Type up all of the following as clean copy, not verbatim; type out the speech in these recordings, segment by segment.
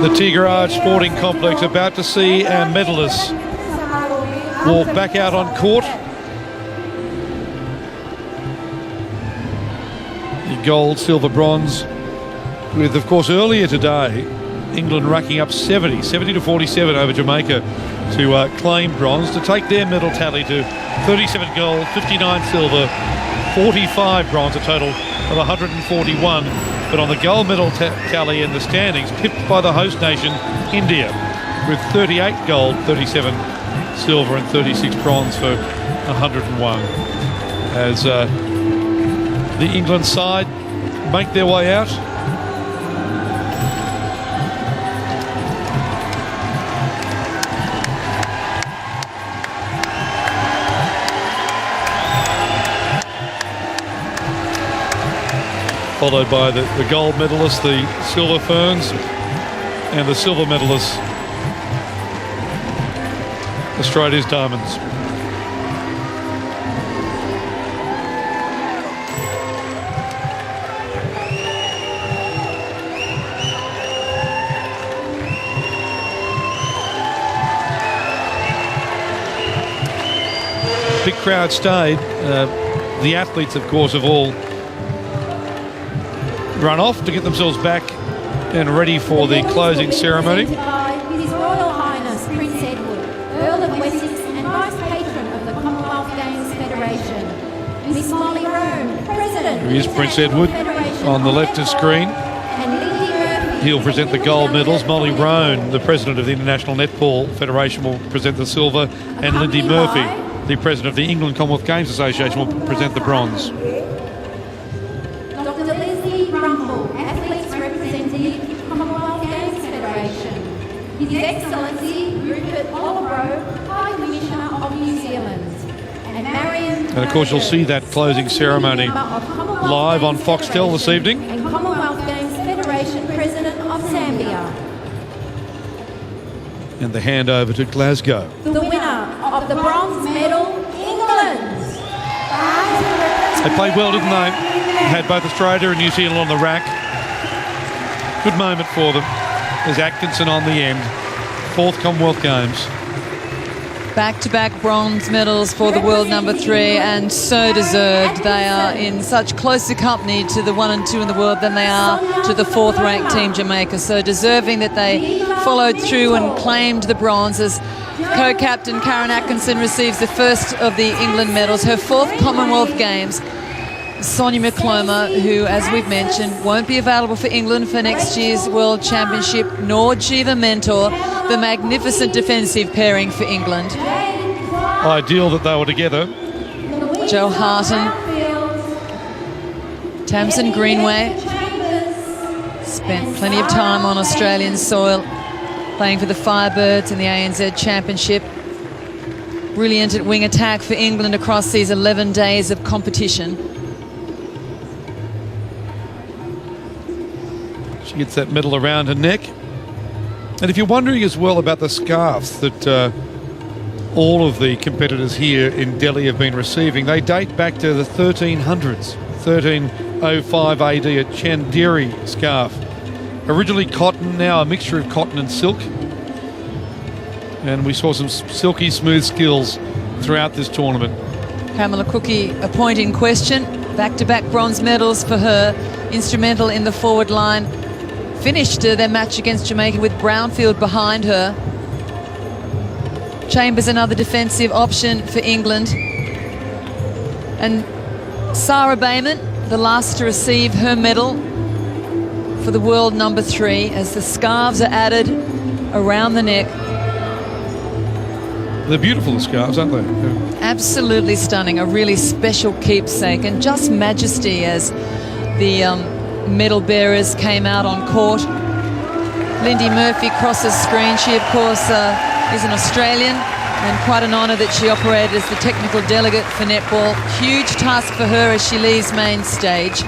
the Tiggerage Sporting Complex, about to see our medalists walk back out on court. The gold, silver, bronze, with, of course, earlier today, England racking up 70 to 47 over Jamaica to claim bronze, to take their medal tally to 37 gold, 59 silver, 45 bronze, a total of 141. But on the gold medal tally in the standings, pipped by the host nation, India, with 38 gold, 37 silver and 36 bronze for 101. As the England side make their way out. Followed by the gold medalists, the silver Ferns, and the silver medalists, Australia's Diamonds. Big crowd stayed. The athletes, of course, have all run off to get themselves back and ready for the closing ceremony. His Royal Highness Prince Edward, Earl of Wessex and Vice Patron of the Commonwealth Games Federation. Miss Molly Roan, President. Here is Prince Edward on the left of screen. He'll present the gold medals. Molly Roan, the President of the International Netball Federation, will present the silver. And Lindy Murphy, the President of the England Commonwealth Games Association, will present the bronze. His Excellency Rupert Olivero, High Commissioner of New Zealand, and Marion. And of course, you'll see that closing ceremony live on Foxtel this evening. And Commonwealth Games Federation President of Zambia. And the handover to Glasgow. The winner of the bronze medal, England. They played well, didn't they? Had both Australia and New Zealand on the rack. Good moment for them. There's Atkinson on the end. Fourth Commonwealth Games. Back-to-back bronze medals for the world number 3, and so deserved. They are in such closer company to the 1 and 2 in the world than they are to the 4th ranked team Jamaica. So deserving that they followed through and claimed the bronze, as co-captain Karen Atkinson receives the first of the England medals, her 4th Commonwealth Games. Sonia McCloma, who, as we've mentioned, won't be available for England for next year's World Championship, nor Jiva Mentor, the magnificent defensive pairing for England. Ideal that they were together. Joe Harton, Tamsin Greenway, spent plenty of time on Australian soil, playing for the Firebirds in the ANZ Championship. Brilliant at wing attack for England across these 11 days of competition. She gets that medal around her neck. And if you're wondering as well about the scarves that all of the competitors here in Delhi have been receiving, they date back to the 1300s, 1305 AD, a Chanderi scarf. Originally cotton, now a mixture of cotton and silk. And we saw some silky smooth skills throughout this tournament. Pamela Cookie, a point in question. Back-to-back bronze medals for her, instrumental in the forward line. Finished their match against Jamaica with Brownfield behind her. Chambers, another defensive option for England. And Sarah Bayman, the last to receive her medal for the world number 3, as the scarves are added around the neck. They're beautiful, the scarves, aren't they? Absolutely stunning, a really special keepsake, and just majesty as the medal bearers came out on court. Lindy Murphy crosses screen. She, of course, is an Australian, and quite an honour that she operated as the technical delegate for netball. Huge task for her as she leaves main stage.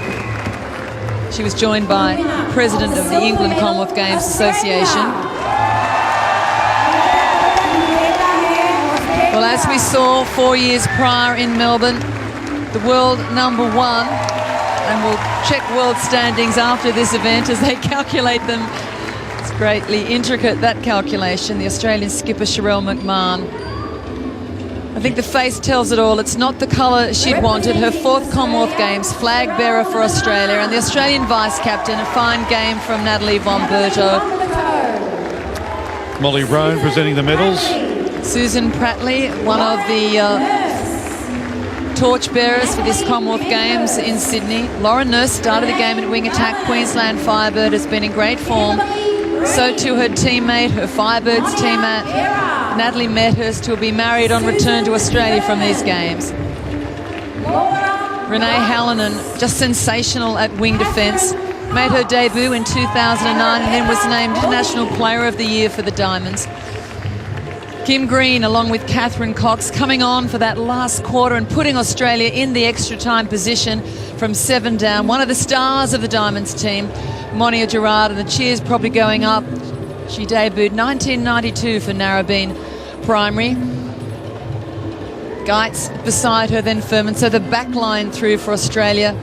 She was joined by President of the England Commonwealth Games Association. Well, as we saw 4 years prior in Melbourne, the world number 1, and we'll check world standings after this event as they calculate them. Greatly intricate, that calculation. The Australian skipper, Sherelle McMahon. I think the face tells it all. It's not the colour she'd wanted. Her 4th Commonwealth Games, flag bearer for Australia, and the Australian vice-captain. A fine game from Natalie von Berto. Molly Roan presenting the medals. Susan Prattley, one of the torchbearers for this Commonwealth Games in Sydney. Lauren Nurse started the game at wing attack. Queensland Firebird has been in great form. So too her teammate, her Firebirds teammate, Natalie Medhurst, who will be married on return to Australia from these games. Renee Hallinan, just sensational at wing defence. Made her debut in 2009 and then was named International Player of the Year for the Diamonds. Kim Green, along with Catherine Cox, coming on for that last quarter and putting Australia in the extra time position from 7 down. One of the stars of the Diamonds team, Monia Gerard, and the cheers probably going up. She debuted 1992 for Narrabeen Primary. Geitz beside her, then Furman. So the back line through for Australia,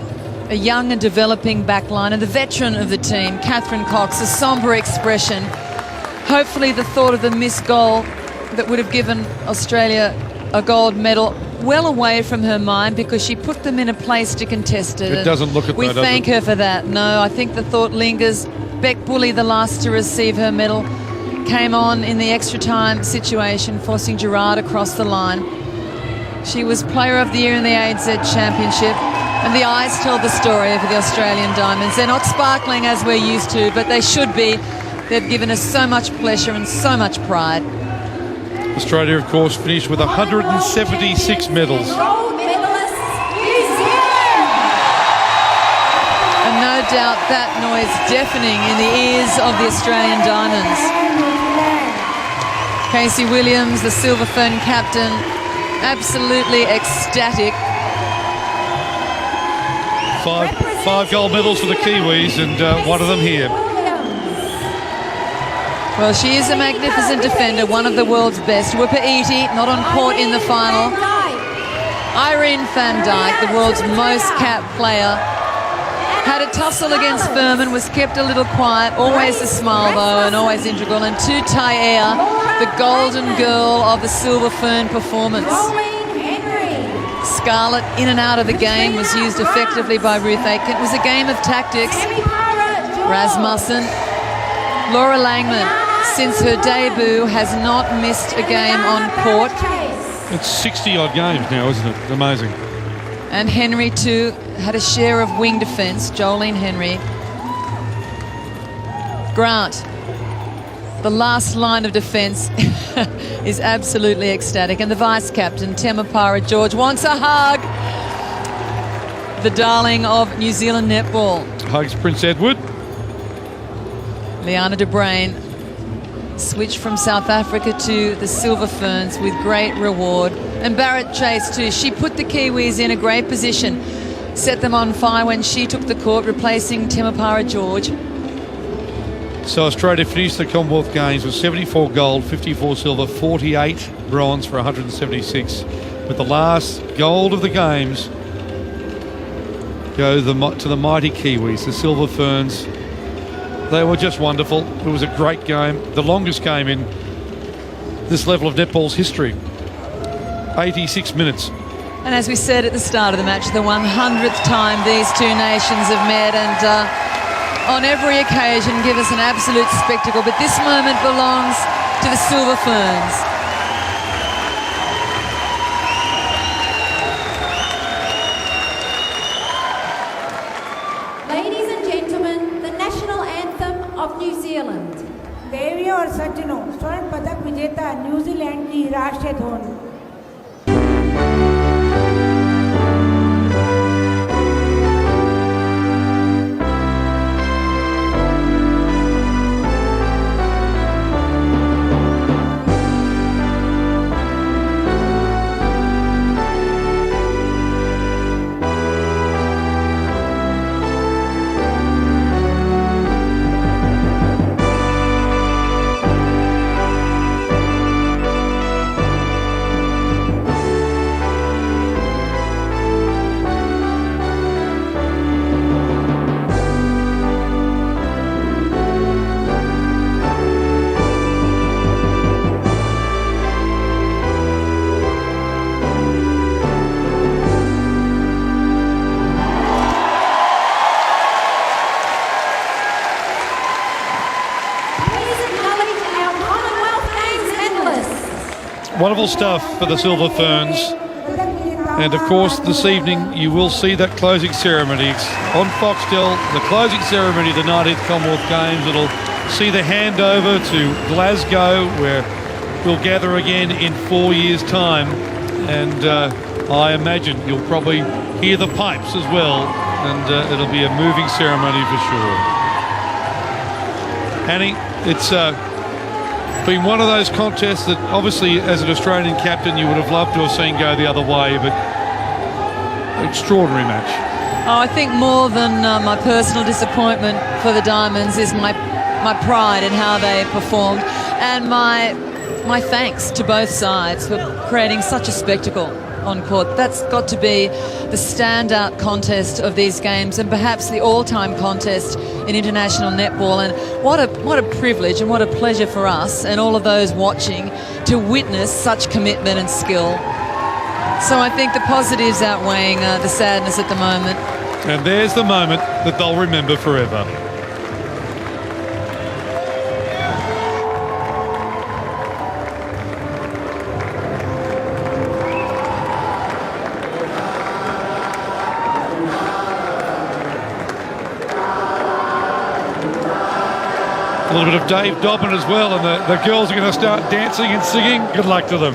a young and developing back line. And the veteran of the team, Catherine Cox, a sombre expression. Hopefully the thought of the missed goal that would have given Australia a gold medal well away from her mind, because she put them in a place to contest it. It doesn't look at We that, thank her for that. No, I think the thought lingers. Beck Bully, the last to receive her medal, came on in the extra time situation, forcing Gerard across the line. She was Player of the Year in the ANZ Championship, and the eyes tell the story for the Australian Diamonds. They're not sparkling as we're used to, but they should be. They've given us so much pleasure and so much pride. Australia, of course, finished with 176 medals. Gold medalists, New Zealand! And no doubt that noise deafening in the ears of the Australian Diamonds. Casey Williams, the Silver Fern captain, absolutely ecstatic. Five gold medals for the Kiwis, and one of them here. Well, she is a magnificent defender, one of the world's best. Whooper Eaty, not on court in the final. Irene van Dijk, the world's most capped player, had a tussle against Furman, was kept a little quiet, always a smile though, and always integral. And Tu Tai Air, the golden girl of the Silver Fern performance. Scarlett, in and out of the game, was used effectively by Ruth Aitken. It was a game of tactics. Rasmussen, Laura Langman, since her debut, has not missed a game on court. It's 60-odd games now, isn't it? Amazing. And Henry, too, had a share of wing defence, Jolene Henry. Grant, the last line of defence, is absolutely ecstatic. And the vice-captain, Temapara George, wants a hug. The darling of New Zealand netball. Hugs Prince Edward. Liana de Bruin switched from South Africa to the Silver Ferns with great reward. And Barrett Chase too. She put the Kiwis in a great position, set them on fire when she took the court, replacing Temapara George. So Australia finished the Commonwealth Games with 74 gold, 54 silver, 48 bronze for 176. With the last gold of the Games go to the mighty Kiwis, the Silver Ferns. They were just wonderful. It was a great game, the longest game in this level of netball's history. 86 minutes. And as we said at the start of the match, the 100th time these two nations have met, and on every occasion give us an absolute spectacle. But this moment belongs to the Silver Ferns. Ladies and gentlemen, the national anthem of New Zealand. देवियों और सज्जनों, स्वर्ण पदक विजेता New Zealand की राष्ट्रीय धुन। Wonderful stuff for the Silver Ferns. And of course, this evening you will see that closing ceremony on Foxtel, the closing ceremony of the 19th Commonwealth Games. It'll see the handover to Glasgow, where we'll gather again in 4 years' time. And I imagine you'll probably hear the pipes as well, and it'll be a moving ceremony for sure. Annie, it's been one of those contests that obviously as an Australian captain you would have loved to have seen go the other way, but extraordinary match. Oh, I think more than my personal disappointment for the Diamonds is my pride in how they performed, and my thanks to both sides for creating such a spectacle on court. That's got to be the standout contest of these games, and perhaps the all-time contest in international netball. And what a privilege and what a pleasure for us and all of those watching to witness such commitment and skill. So I think the positives outweighing the sadness at the moment. And there's the moment that they'll remember forever. A little bit of Dave Dobbin as well, and the girls are going to start dancing and singing. Good luck to them.